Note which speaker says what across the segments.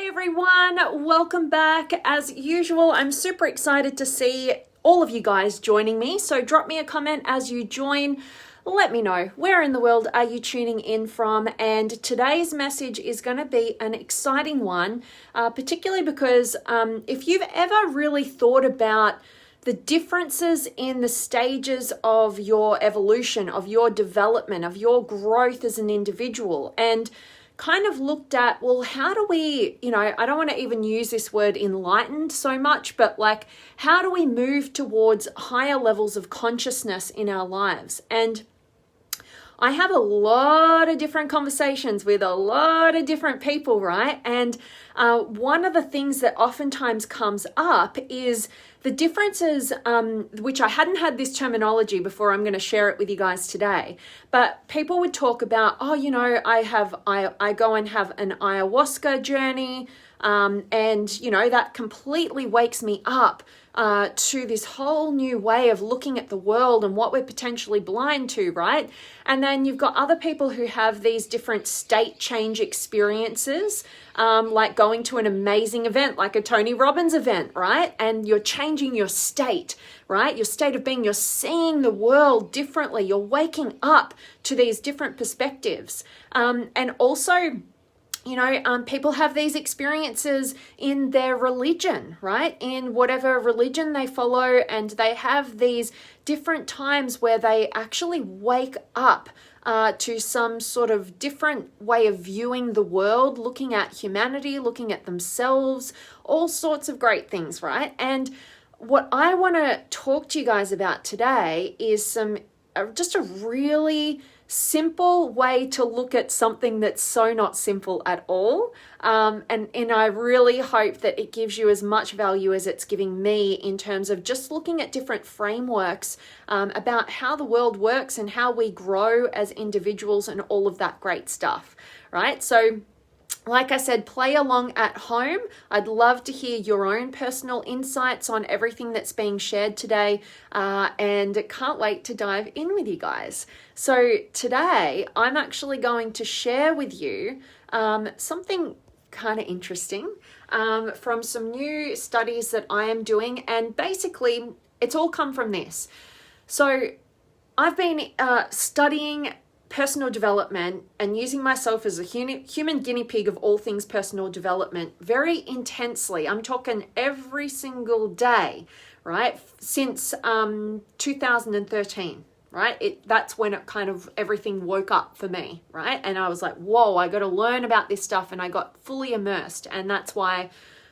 Speaker 1: everyone, welcome back. As usual, I'm super excited to see all of you guys joining me. So drop me a comment as you join. Let me know where in the world are you tuning in from. And today's message is going to be an exciting one, particularly because if you've ever really thought about the differences in the stages of your evolution, of your development, of your growth as an individual, and kind of looked at, well, how do we, I don't want to even use this word enlightened so much, but like, how do we move towards higher levels of consciousness in our lives? And I have a lot of different conversations with a lot of different people, right? And one of the things that oftentimes comes up is the differences, which I hadn't had this terminology before. I'm going to share it with you guys today. But people would talk about, I go and have an ayahuasca journey, and that completely wakes me up to this whole new way of looking at the world and what we're potentially blind to, right? And then you've got other people who have these different state change experiences, like going to an amazing event, like a Tony Robbins event, right? And you're changing your state, right? Your state of being, you're seeing the world differently. You're waking up to these different perspectives. And also, people have these experiences in their religion, right? In whatever religion they follow, and they have these different times where they actually wake up to some sort of different way of viewing the world, looking at humanity, looking at themselves, all sorts of great things, right? And what I want to talk to you guys about today is just a really simple way to look at something that's so not simple at all. And I really hope that it gives you as much value as it's giving me in terms of just looking at different frameworks about how the world works and how we grow as individuals and all of that great stuff, right? So like I said, play along at home. I'd love to hear your own personal insights on everything that's being shared today, and can't wait to dive in with you guys. So today, I'm actually going to share with you something kind of interesting from some new studies that I am doing, and basically, it's all come from this. So I've been studying personal development and using myself as a human guinea pig of all things personal development very intensely. I'm talking every single day, right? Since 2013, right? That's when it kind of everything woke up for me, right? And I was like, whoa, I got to learn about this stuff, and I got fully immersed. And that's why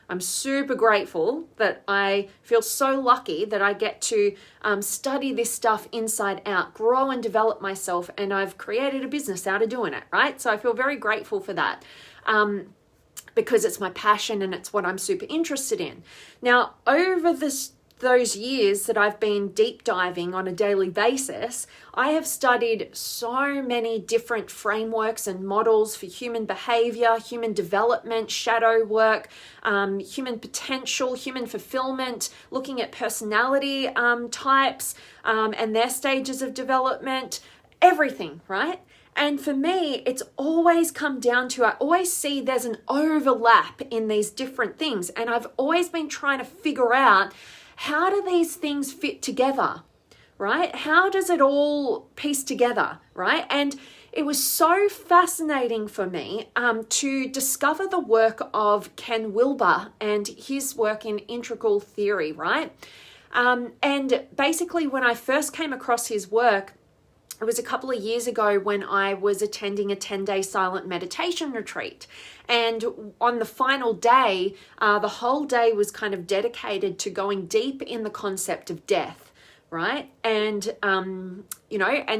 Speaker 1: I'm super grateful that I feel so lucky that I get to study this stuff inside out, grow and develop myself, and I've created a business out of doing it, right? So I feel very grateful for that because it's my passion and it's what I'm super interested in. Now, over those years that I've been deep diving on a daily basis, I have studied so many different frameworks and models for human behavior, human development, shadow work, human potential, human fulfillment, looking at personality types and their stages of development, everything, right? And for me, it's always come down to, I always see there's an overlap in these different things. And I've always been trying to figure out, how do these things fit together, right? How does it all piece together, right? And it was so fascinating for me to discover the work of Ken Wilber and his work in integral theory, right? And basically when I first came across his work, it was a couple of years ago when I was attending a 10-day silent meditation retreat. And on the final day, the whole day was kind of dedicated to going deep in the concept of death, right? And, and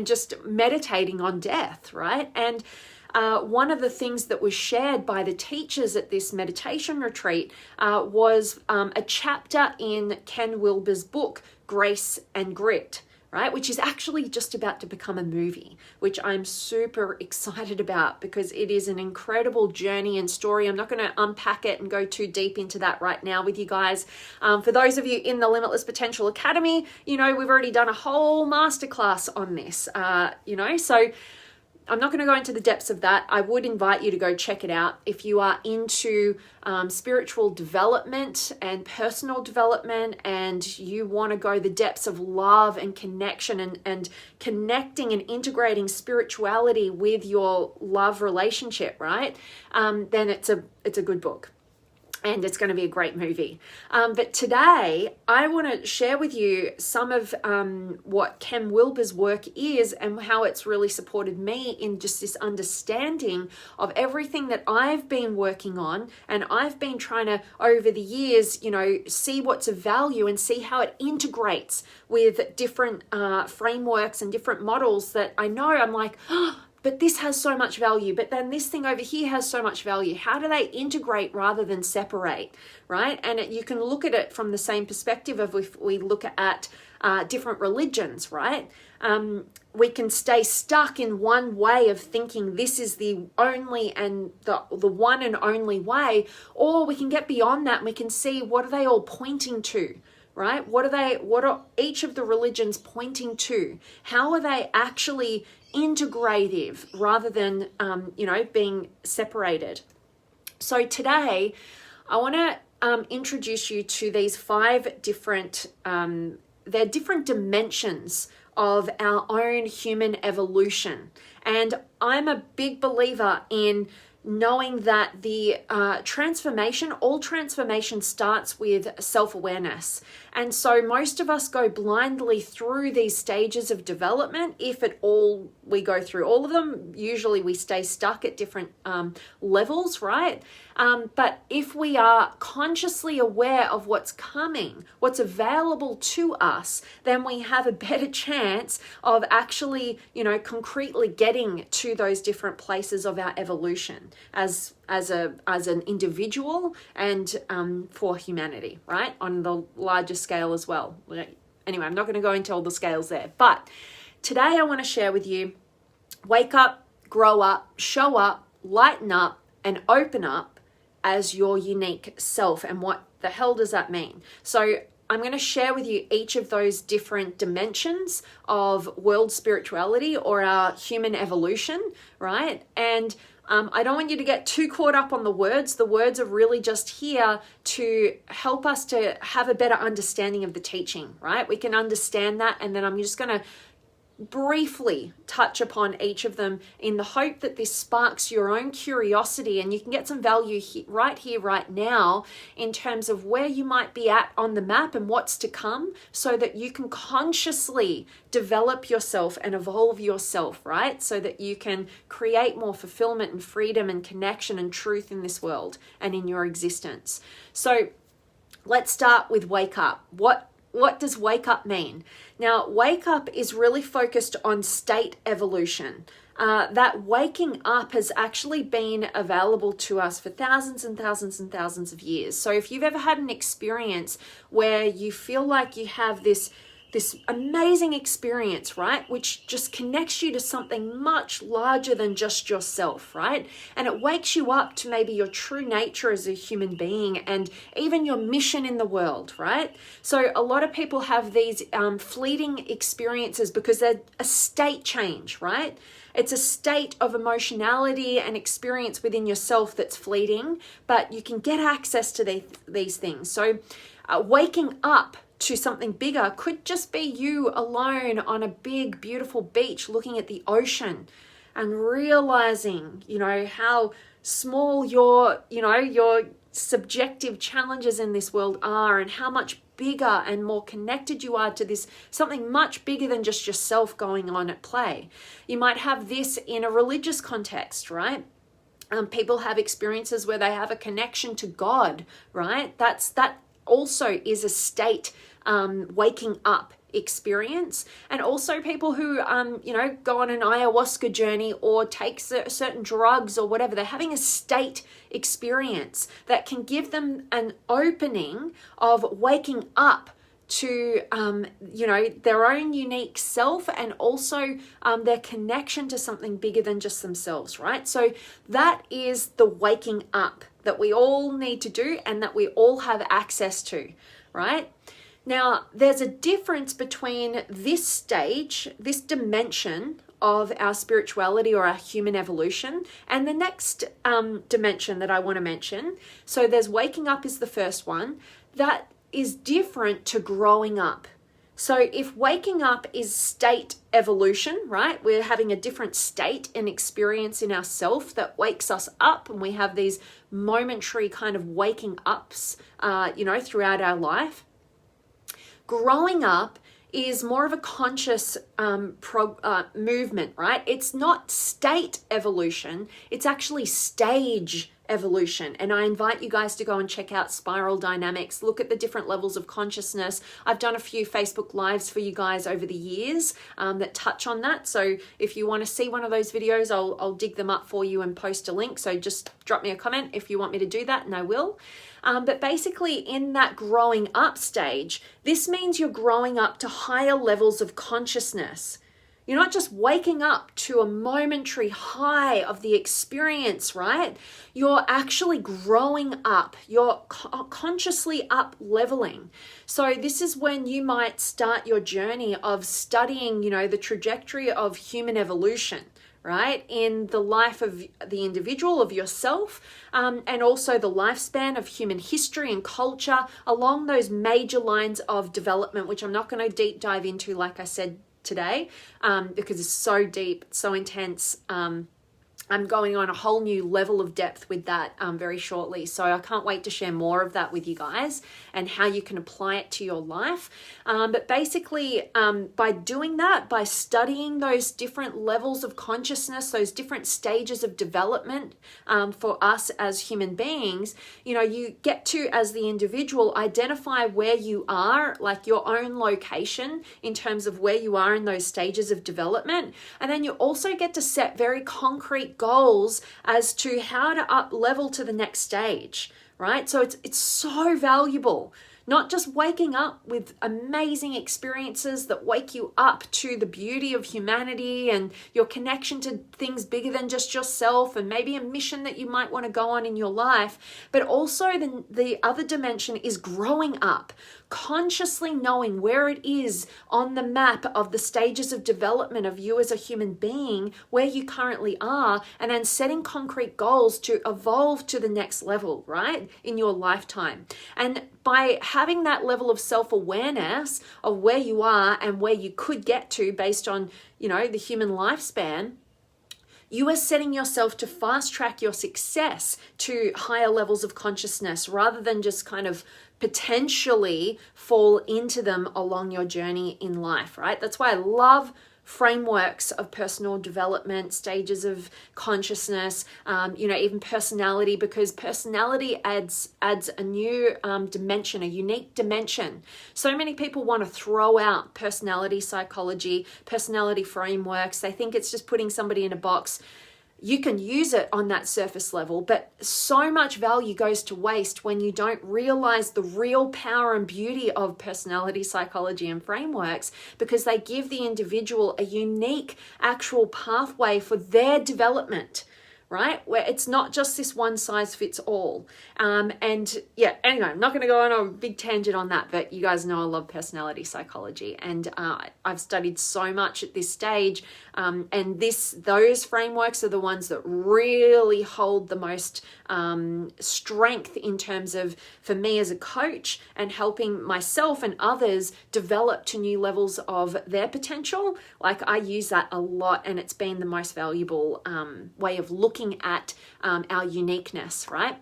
Speaker 1: just meditating on death, right? And one of the things that was shared by the teachers at this meditation retreat was a chapter in Ken Wilber's book, Grace and Grit, right? Which is actually just about to become a movie, which I'm super excited about because it is an incredible journey and story. I'm not going to unpack it and go too deep into that right now with you guys. For those of you in the Limitless Potential Academy, we've already done a whole masterclass on this, so I'm not going to go into the depths of that. I would invite you to go check it out if you are into spiritual development and personal development, and you want to go the depths of love and connection and connecting and integrating spirituality with your love relationship, right? Then it's a good book. And it's going to be a great movie. But today, I want to share with you some of what Ken Wilber's work is and how it's really supported me in just this understanding of everything that I've been working on. And I've been trying to, over the years, see what's of value and see how it integrates with different frameworks and different models that I know I'm like, oh, but this has so much value, but then this thing over here has so much value. How do they integrate rather than separate, right? And you can look at it from the same perspective of if we look at different religions, right? We can stay stuck in one way of thinking this is the only and the one and only way, or we can get beyond that and we can see what are they all pointing to, right? What are each of the religions pointing to? How are they actually integrative rather than, being separated? So today, I want to introduce you to these 5 different, they're different dimensions of our own human evolution. And I'm a big believer in knowing that the all transformation starts with self-awareness. And so most of us go blindly through these stages of development. If at all we go through all of them, usually we stay stuck at different levels, right? But if we are consciously aware of what's coming, what's available to us, then we have a better chance of actually, concretely getting to those different places of our evolution as an individual and for humanity, right? On the larger scale as well. Anyway, I'm not going to go into all the scales there, but today I want to share with you, wake up, grow up, show up, lighten up, and open up as your unique self. And what the hell does that mean? So I'm going to share with you each of those different dimensions of world spirituality or our human evolution, right? And I don't want you to get too caught up on the words. The words are really just here to help us to have a better understanding of the teaching, right? We can understand that, and then I'm just going to briefly touch upon each of them in the hope that this sparks your own curiosity and you can get some value right here, right now, in terms of where you might be at on the map and what's to come, so that you can consciously develop yourself and evolve yourself, right? So that you can create more fulfillment and freedom and connection and truth in this world and in your existence. So let's start with wake up. What does wake up mean? Now, wake up is really focused on state evolution. That waking up has actually been available to us for thousands and thousands and thousands of years. So if you've ever had an experience where you feel like you have this amazing experience, right, which just connects you to something much larger than just yourself, right? And it wakes you up to maybe your true nature as a human being and even your mission in the world, right? So a lot of people have these fleeting experiences because they're a state change, right? It's a state of emotionality and experience within yourself that's fleeting, but you can get access to these things. So waking up to something bigger could just be you alone on a big, beautiful beach looking at the ocean and realizing, how small your subjective challenges in this world are and how much bigger and more connected you are to this something much bigger than just yourself going on at play. You might have this in a religious context, right? People have experiences where they have a connection to God, right? That also is a state waking up experience. And also people who go on an ayahuasca journey or take certain drugs or whatever, they're having a state experience that can give them an opening of waking up to their own unique self and also their connection to something bigger than just themselves, right? So that is the waking up that we all need to do and that we all have access to, right? Now, there's a difference between this stage, this dimension of our spirituality or our human evolution. And the next dimension that I want to mention, so there's waking up is the first one, that is different to growing up. So if waking up is state evolution, right? We're having a different state and experience in ourself that wakes us up, and we have these momentary kind of waking ups, throughout our life. Growing up is more of a conscious movement, right? It's not state evolution, it's actually stage evolution. And I invite you guys to go and check out Spiral Dynamics, look at the different levels of consciousness. I've done a few Facebook Lives for you guys over the years that touch on that. So if you want to see one of those videos, I'll dig them up for you and post a link. So just drop me a comment if you want me to do that, and I will. But basically in that growing up stage, this means you're growing up to higher levels of consciousness. You're not just waking up to a momentary high of the experience, right? You're actually growing up. You're consciously up leveling. So this is when you might start your journey of studying, the trajectory of human evolution, right? In the life of the individual, of yourself, and also the lifespan of human history and culture along those major lines of development, which I'm not going to deep dive into, like I said today, because it's so deep, so intense. I'm going on a whole new level of depth with that very shortly. So I can't wait to share more of that with you guys and how you can apply it to your life. But basically, by doing that, by studying those different levels of consciousness, those different stages of development for us as human beings, you get to, as the individual, identify where you are, like your own location in terms of where you are in those stages of development. And then you also get to set very concrete goals as to how to up level to the next stage, right? So it's so valuable, not just waking up with amazing experiences that wake you up to the beauty of humanity and your connection to things bigger than just yourself and maybe a mission that you might want to go on in your life, but also the other dimension is growing up, consciously knowing where it is on the map of the stages of development of you as a human being, where you currently are, and then setting concrete goals to evolve to the next level, right, in your lifetime. And by having that level of self-awareness of where you are and where you could get to based on, the human lifespan, you are setting yourself to fast track your success to higher levels of consciousness rather than just kind of potentially fall into them along your journey in life, right? That's why I love frameworks of personal development, stages of consciousness, even personality, because personality adds a new dimension, a unique dimension. So many people want to throw out personality psychology, personality frameworks. They think it's just putting somebody in a box. You can use it on that surface level, but so much value goes to waste when you don't realize the real power and beauty of personality psychology and frameworks, because they give the individual a unique actual pathway for their development, right? Where it's not just this one size fits all. Anyway, I'm not going to go on a big tangent on that, but you guys know I love personality psychology, and I've studied so much at this stage. And those frameworks are the ones that really hold the most strength in terms of, for me as a coach, and helping myself and others develop to new levels of their potential. Like, I use that a lot, and it's been the most valuable way of looking at our uniqueness, right?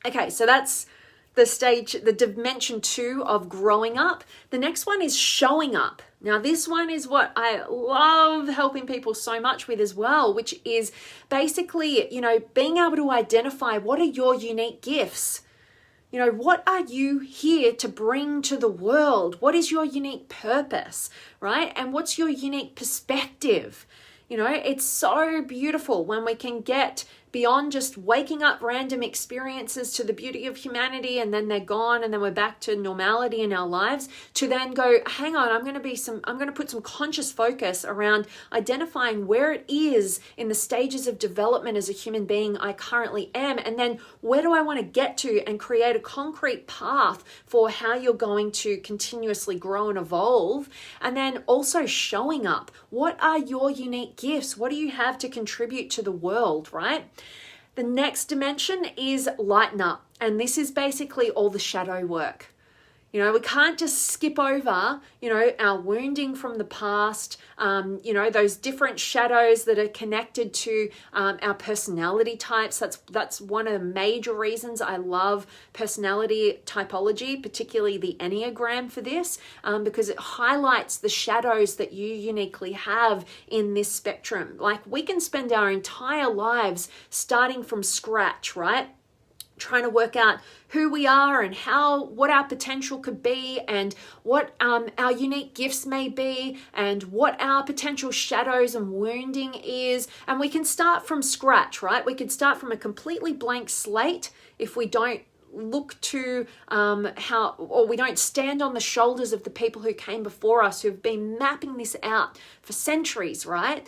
Speaker 1: Okay, so that's the dimension 2 of growing up. The next one is showing up. Now, this one is what I love helping people so much with as well, which is basically, being able to identify what are your unique gifts. What are you here to bring to the world? What is your unique purpose, right? And what's your unique perspective? It's so beautiful when we can beyond just waking up random experiences to the beauty of humanity and then they're gone and then we're back to normality in our lives, to then go, hang on, I'm going to put some conscious focus around identifying where it is in the stages of development as a human being I currently am, and then where do I want to get to, and create a concrete path for how you're going to continuously grow and evolve. And then also showing up. What are your unique gifts? What do you have to contribute to the world, right? The next dimension is lighten up. And this is basically all the shadow work. You know, we can't just skip over, you know, our wounding from the past, you know, those different shadows that are connected to our personality types. That's one of the major reasons I love personality typology, particularly the Enneagram for this, because it highlights the shadows that you uniquely have in this spectrum. Like, we can spend our entire lives starting from scratch, right? Trying to work out who we are and what our potential could be, and what our unique gifts may be, and what our potential shadows and wounding is. And we can start from scratch, right? We could start from a completely blank slate if we don't look to we don't stand on the shoulders of the people who came before us, who've been mapping this out for centuries, right?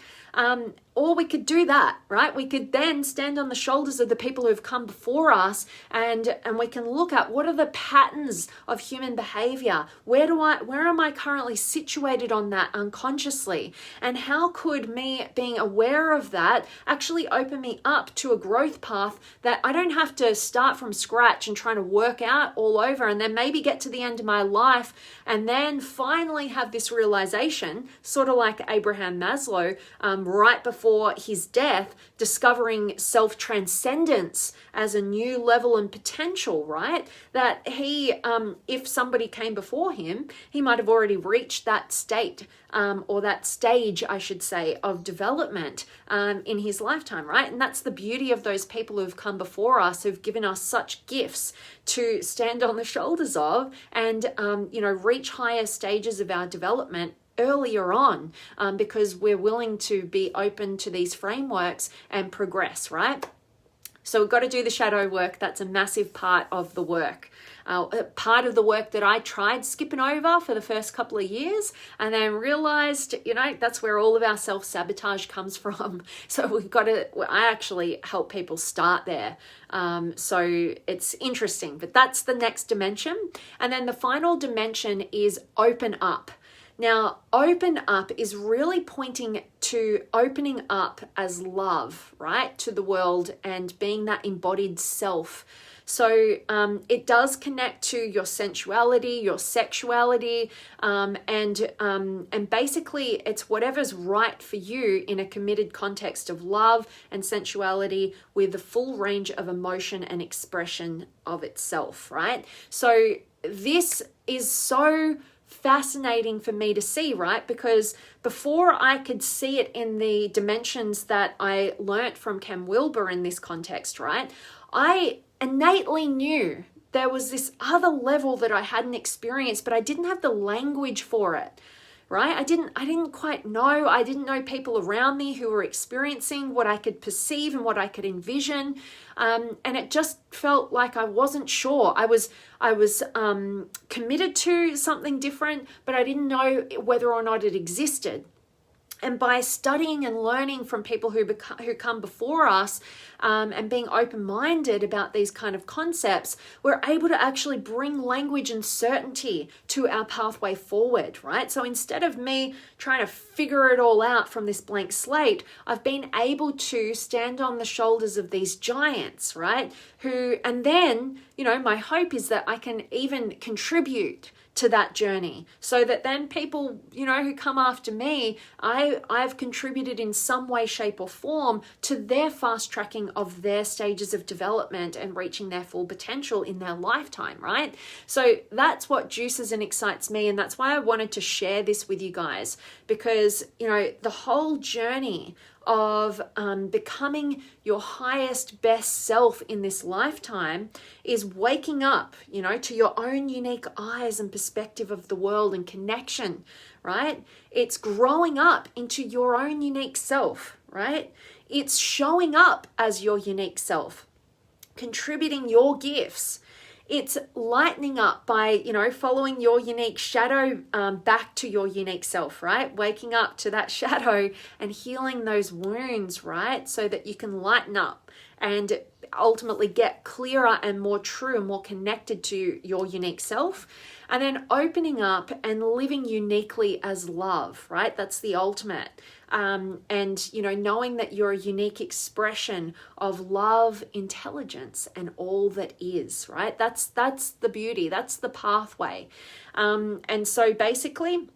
Speaker 1: Or we could do that, right? We could then stand on the shoulders of the people who've come before us, and we can look at what are the patterns of human behavior. Where am I currently situated on that unconsciously? And how could me being aware of that actually open me up to a growth path that I don't have to start from scratch and trying to work out all over, and then maybe get to the end of my life and then finally have this realization, sort of like Abraham Maslow, right before his death, discovering self-transcendence as a new level and potential, right? That he, if somebody came before him, he might have already reached that state, or that stage, I should say, of development in his lifetime, right? And that's the beauty of those people who've come before us, who've given us such gifts to stand on the shoulders of, and reach higher stages of our development earlier on, because we're willing to be open to these frameworks and progress, right? So we've got to do the shadow work. That's a massive part of the work. Part of the work that I tried skipping over for the first couple of years, and then realized, that's where all of our self-sabotage comes from. So I actually help people start there. So it's interesting, but that's the next dimension. And then the final dimension is open up. Now, open up is really pointing to opening up as love, right, to the world, and being that embodied self. So it does connect to your sensuality, your sexuality, and basically it's whatever's right for you in a committed context of love and sensuality, with the full range of emotion and expression of itself, right? So this is so fascinating for me to see, right? Because before I could see it in the dimensions that I learnt from Ken Wilber in this context, right, I innately knew there was this other level that I hadn't experienced, but I didn't have the language for it, right? I didn't quite know. I didn't know people around me who were experiencing what I could perceive and what I could envision. And it just felt like I wasn't sure. I was committed to something different, but I didn't know whether or not it existed. And by studying and learning from people who come before us, and being open-minded about these kind of concepts, we're able to actually bring language and certainty to our pathway forward, right? So instead of me trying to figure it all out from this blank slate, I've been able to stand on the shoulders of these giants, right? And then, my hope is that I can even contribute to that journey, so that then people, who come after me, I've contributed in some way, shape or form to their fast tracking of their stages of development and reaching their full potential in their lifetime, right? So that's what juices and excites me. And that's why I wanted to share this with you guys, because, the whole journey of becoming your highest, best self in this lifetime is waking up, to your own unique eyes and perspective of the world and connection, right? It's growing up into your own unique self, right? It's showing up as your unique self, contributing your gifts. It's lightening up by, following your unique shadow back to your unique self, right? Waking up to that shadow and healing those wounds, right? So that you can lighten up and ultimately get clearer and more true and more connected to your unique self. And then opening up and living uniquely as love, right? That's the ultimate. And knowing that you're a unique expression of love, intelligence, and all that is, right? That's the beauty. That's the pathway. And so basically,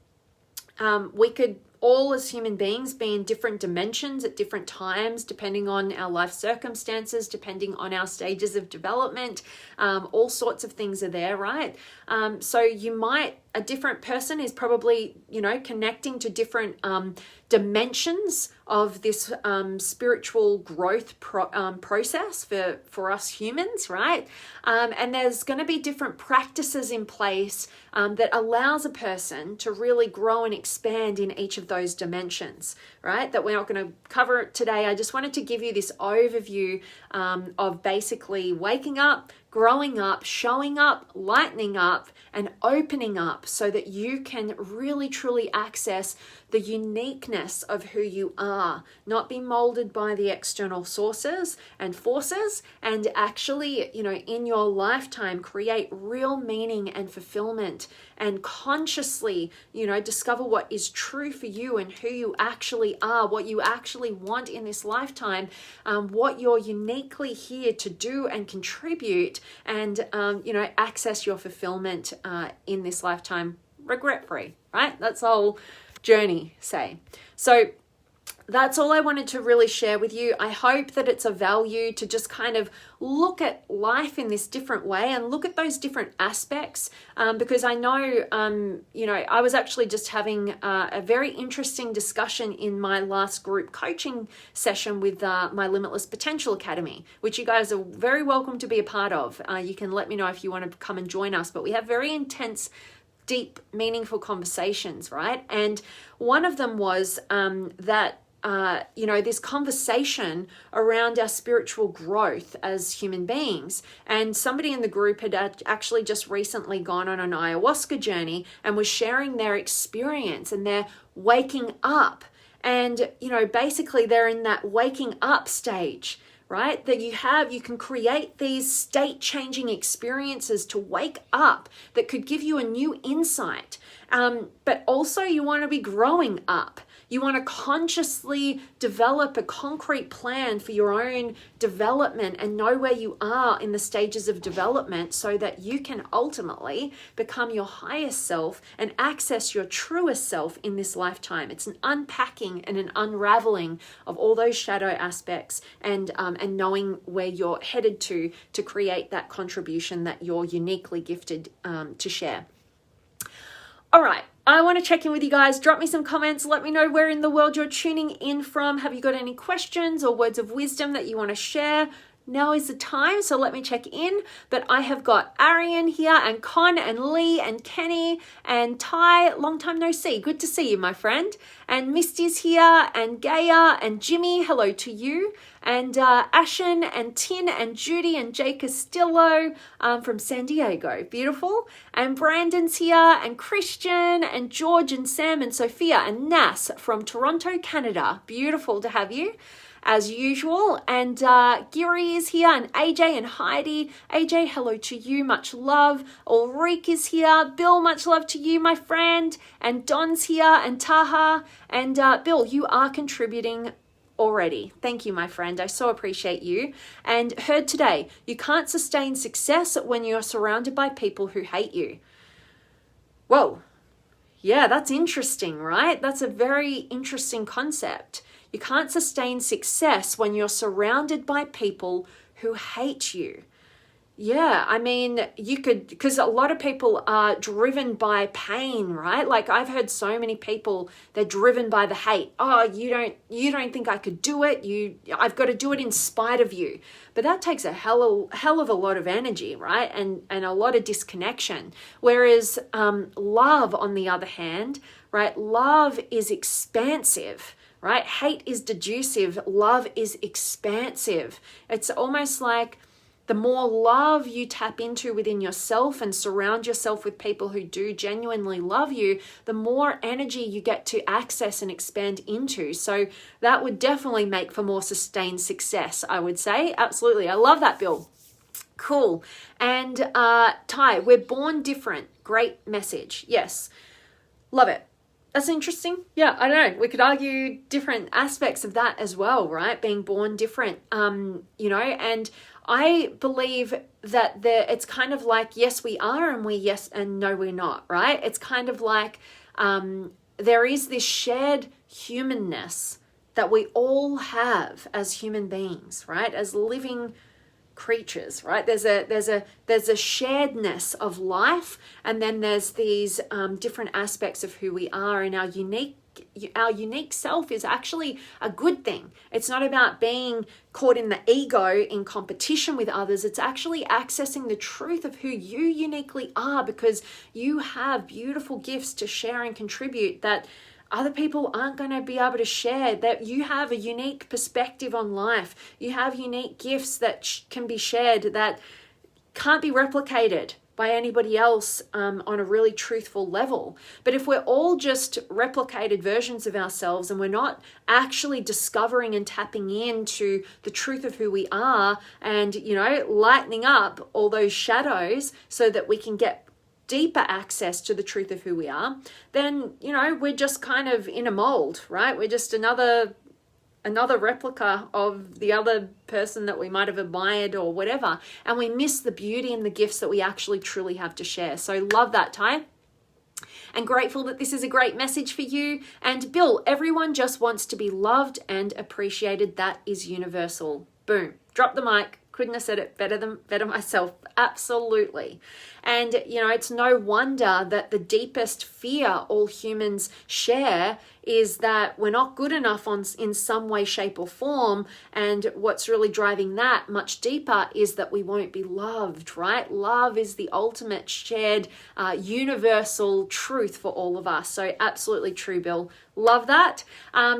Speaker 1: we could all as human beings be in different dimensions at different times, depending on our life circumstances, depending on our stages of development. All sorts of things are there, right? So a different person is probably, connecting to different dimensions of this spiritual growth process for us humans, right? And there's going to be different practices in place that allows a person to really grow and expand in each of those dimensions, right? That we're not going to cover it today. I just wanted to give you this overview of basically waking up, growing up, showing up, lightening up, and opening up so that you can really truly access the uniqueness of who you are, not be molded by the external sources and forces, and actually, in your lifetime, create real meaning and fulfillment and consciously, discover what is true for you and who you actually are, what you actually want in this lifetime, what you're uniquely here to do and contribute, and, access your fulfillment in this lifetime regret-free, right? That's the whole journey, say. So that's all I wanted to really share with you. I hope that it's a value to just kind of look at life in this different way and look at those different aspects, because I know, I was actually just having a very interesting discussion in my last group coaching session with my Limitless Potential Academy, which you guys are very welcome to be a part of. You can let me know if you want to come and join us, but we have very intense, deep, meaningful conversations, right? And one of them was that this conversation around our spiritual growth as human beings. And somebody in the group had actually just recently gone on an ayahuasca journey and was sharing their experience and their waking up. And, basically they're in that waking up stage, right? That you can create these state-changing experiences to wake up that could give you a new insight. But also you want to be growing up. You want to consciously develop a concrete plan for your own development and know where you are in the stages of development so that you can ultimately become your highest self and access your truest self in this lifetime. It's an unpacking and an unraveling of all those shadow aspects and knowing where you're headed to create that contribution that you're uniquely gifted to share. All right. I want to check in with you guys. Drop me some comments. Let me know where in the world you're tuning in from. Have you got any questions or words of wisdom that you want to share? Now is the time, so let me check in. But I have got Arian here and Con and Lee and Kenny and Ty. Long time no see. Good to see you, my friend. And Misty's here and Gaia and Jimmy. Hello to you. And Ashen and Tin and Judy and Jay Castillo from San Diego. Beautiful. And Brandon's here and Christian and George and Sam and Sophia and Nas from Toronto, Canada. Beautiful to have you, as usual. And Giri is here and AJ and Heidi. AJ, hello to you. Much love. Ulrike is here. Bill, much love to you, my friend. And Don's here and Taha. And Bill, you are contributing already. Thank you, my friend. I so appreciate you. And heard today, you can't sustain success when you're surrounded by people who hate you. Whoa. Yeah, that's interesting, right? That's a very interesting concept. You can't sustain success when you're surrounded by people who hate you. Yeah, I mean, you could, because a lot of people are driven by pain, right? Like I've heard so many people, they're driven by the hate. Oh, you don't think I could do it. I've got to do it in spite of you. But that takes a hell of a lot of energy, right? And a lot of disconnection. Whereas love, on the other hand, right? Love is expansive. right? Hate is deducive. Love is expansive. It's almost like the more love you tap into within yourself and surround yourself with people who do genuinely love you, the more energy you get to access and expand into. So that would definitely make for more sustained success, I would say. Absolutely. I love that, Bill. Cool. And Ty, we're born different. Great message. Yes. Love it. That's interesting. Yeah, I don't know. We could argue different aspects of that as well, right? Being born different, and I believe that it's kind of like, yes, we are, and yes, and no, we're not, right? It's kind of like there is this shared humanness that we all have as human beings, right? As living creatures, right? There's a sharedness of life, and then there's these different aspects of who we are, and our unique self is actually a good thing. It's not about being caught in the ego in competition with others. It's actually accessing the truth of who you uniquely are, because you have beautiful gifts to share and contribute that other people aren't going to be able to share. That you have a unique perspective on life. You have unique gifts that can be shared that can't be replicated by anybody else on a really truthful level. But if we're all just replicated versions of ourselves and we're not actually discovering and tapping into the truth of who we are and, lightening up all those shadows so that we can get deeper access to the truth of who we are, then, we're just kind of in a mold, right? We're just another replica of the other person that we might have admired or whatever. And we miss the beauty and the gifts that we actually truly have to share. So love that, Ty. And grateful that this is a great message for you. And Bill, everyone just wants to be loved and appreciated. That is universal. Boom. Drop the mic. Couldn't have said it better myself. Absolutely. And, it's no wonder that the deepest fear all humans share is that we're not good enough in some way, shape, or form. And what's really driving that much deeper is that we won't be loved, right? Love is the ultimate shared universal truth for all of us. So absolutely true, Bill. Love that.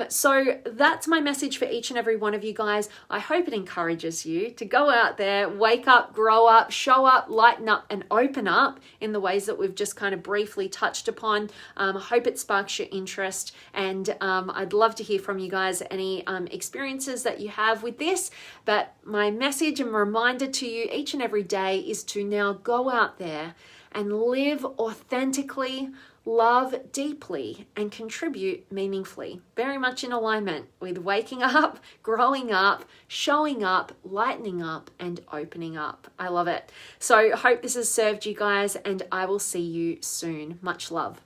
Speaker 1: So that's my message for each and every one of you guys. I hope it encourages you to go out there, wake up, grow up, show up, lighten up, and open up in the ways that we've just kind of briefly touched upon. I hope it sparks your interest, and I'd love to hear from you guys any experiences that you have with this. But my message and reminder to you each and every day is to now go out there and live authentically, love deeply, and contribute meaningfully. Very much in alignment with waking up, growing up, showing up, lightening up, and opening up. I love it. So I hope this has served you guys, and I will see you soon. Much love.